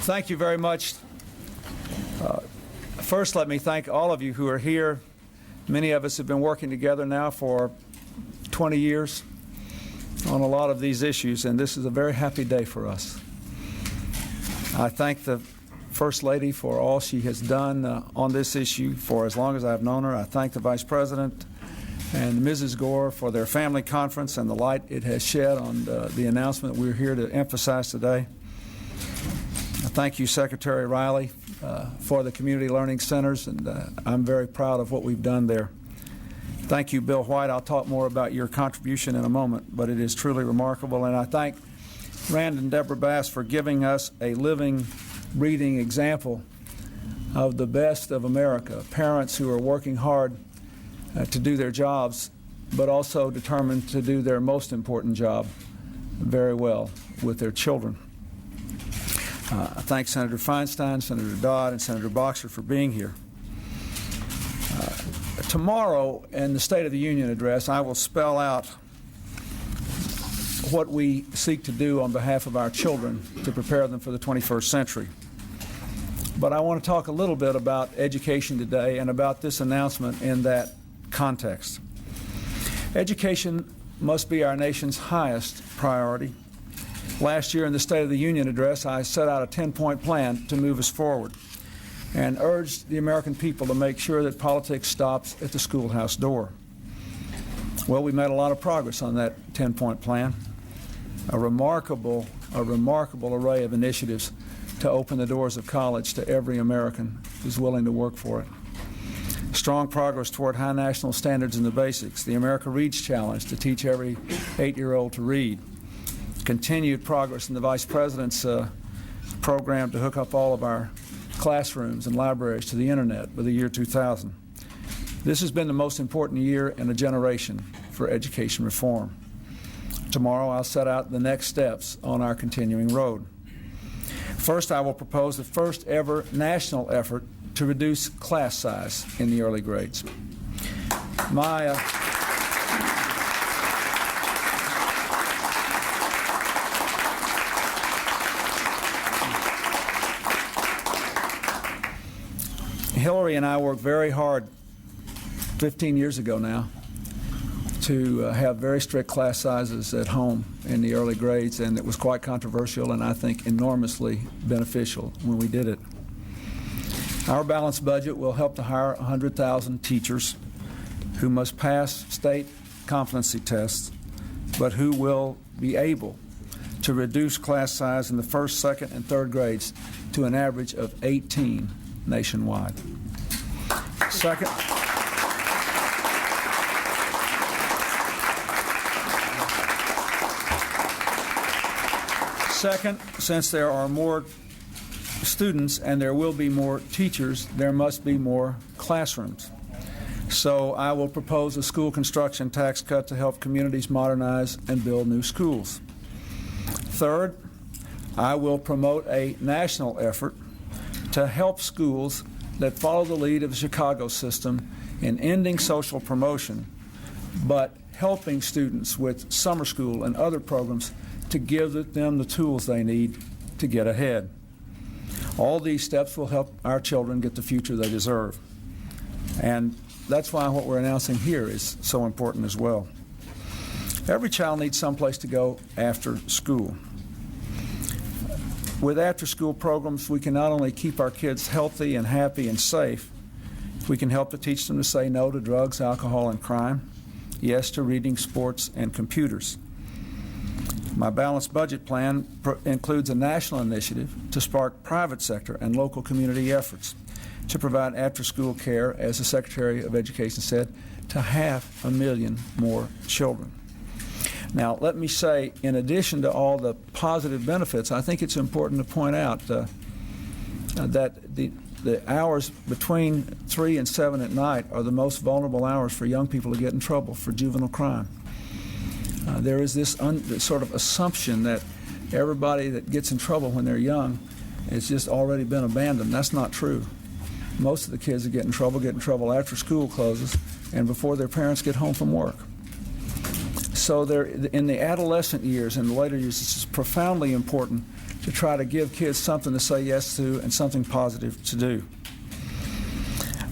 Thank you very much. First, let me thank all of you who are here. Many of us have been working together now for 20 years on a lot of these issues, and this is a very happy day for us. I thank the First Lady for all she has done on this issue for as long as I've known her. I thank the Vice President and Mrs. Gore for their family conference and the light it has shed on the announcement we're here to emphasize today. I thank you, Secretary Riley, for the community learning centers, and I'm very proud of what we've done there. Thank you, Bill White. I'll talk more about your contribution in a moment, but it is truly remarkable. And I thank Rand and Deborah Bass for giving us a living, breathing example of the best of America, parents who are working hard to do their jobs, but also determined to do their most important job very well with their children. I thank Senator Feinstein, Senator Dodd, and Senator Boxer for being here. Tomorrow in the State of the Union address, I will spell out what we seek to do on behalf of our children to prepare them for the 21st century. But I want to talk a little bit about education today and about this announcement in that context. Education must be our nation's highest priority. Last year in the State of the Union address, I set out a 10-point plan to move us forward and urged the American people to make sure that politics stops at the schoolhouse door. Well, we made a lot of progress on that 10-point plan. A remarkable array of initiatives to open the doors of college to every American who's willing to work for it. Strong progress toward high national standards in the basics. The America Reads Challenge to teach every 8-year-old to read. Continued progress in the Vice President's program to hook up all of our classrooms and libraries to the Internet by the year 2000. This has been the most important year in a generation for education reform. Tomorrow I'll set out the next steps on our continuing road. First, I will propose the first ever national effort to reduce class size in the early grades. Hillary and I worked very hard 15 years ago now to have very strict class sizes at home in the early grades, and it was quite controversial and I think enormously beneficial when we did it. Our balanced budget will help to hire 100,000 teachers who must pass state competency tests, but who will be able to reduce class size in the first, second, and third grades to an average of 18 nationwide. Second, since there are more students and there will be more teachers, there must be more classrooms. So I will propose a school construction tax cut to help communities modernize and build new schools. Third, I will promote a national effort to help schools that follow the lead of the Chicago system in ending social promotion, but helping students with summer school and other programs to give them the tools they need to get ahead. All these steps will help our children get the future they deserve. And that's why what we're announcing here is so important as well. Every child needs someplace to go after school. With after-school programs, we can not only keep our kids healthy and happy and safe, we can help to teach them to say no to drugs, alcohol, and crime, yes to reading, sports, and computers. My balanced budget plan includes a national initiative to spark private sector and local community efforts to provide after-school care, as the Secretary of Education said, to 500,000 more children. Now, let me say, in addition to all the positive benefits, I think it's important to point out that the hours between 3 and 7 at night are the most vulnerable hours for young people to get in trouble for juvenile crime. There is this sort of assumption that everybody that gets in trouble when they're young has just already been abandoned. That's not true. Most of the kids that get in trouble after school closes and before their parents get home from work. So in the adolescent years and the later years, it's profoundly important to try to give kids something to say yes to and something positive to do.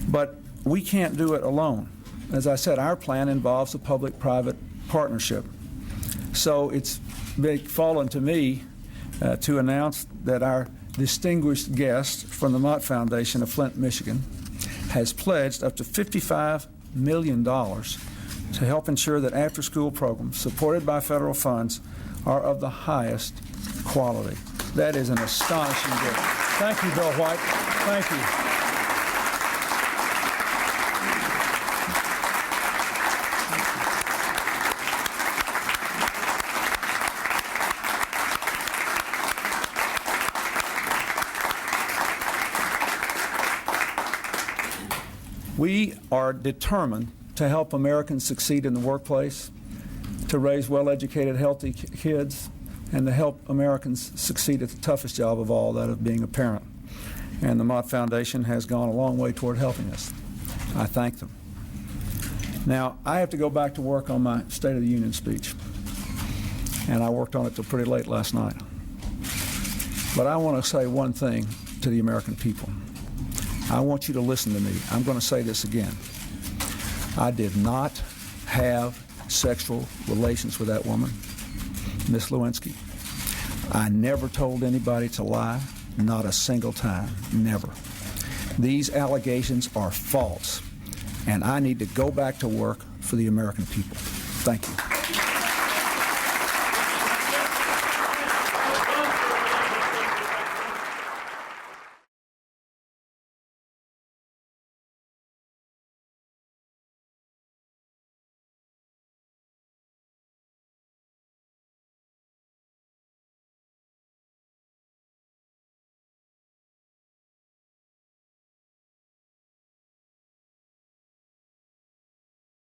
But we can't do it alone. As I said, our plan involves a public-private partnership. So it's fallen to me to announce that our distinguished guest from the Mott Foundation of Flint, Michigan, has pledged up to $55 million to help ensure that after-school programs supported by federal funds are of the highest quality. That is an astonishing gift. Thank you, Bill White. Thank you. We are determined to help Americans succeed in the workplace, to raise well-educated, healthy kids, and to help Americans succeed at the toughest job of all, that of being a parent. And the Mott Foundation has gone a long way toward helping us. I thank them. Now, I have to go back to work on my State of the Union speech, and I worked on it till pretty late last night. But I want to say one thing to the American people. I want you to listen to me. I'm going to say this again. I did not have sexual relations with that woman, Miss Lewinsky. I never told anybody to lie, not a single time, never. These allegations are false, and I need to go back to work for the American people. Thank you.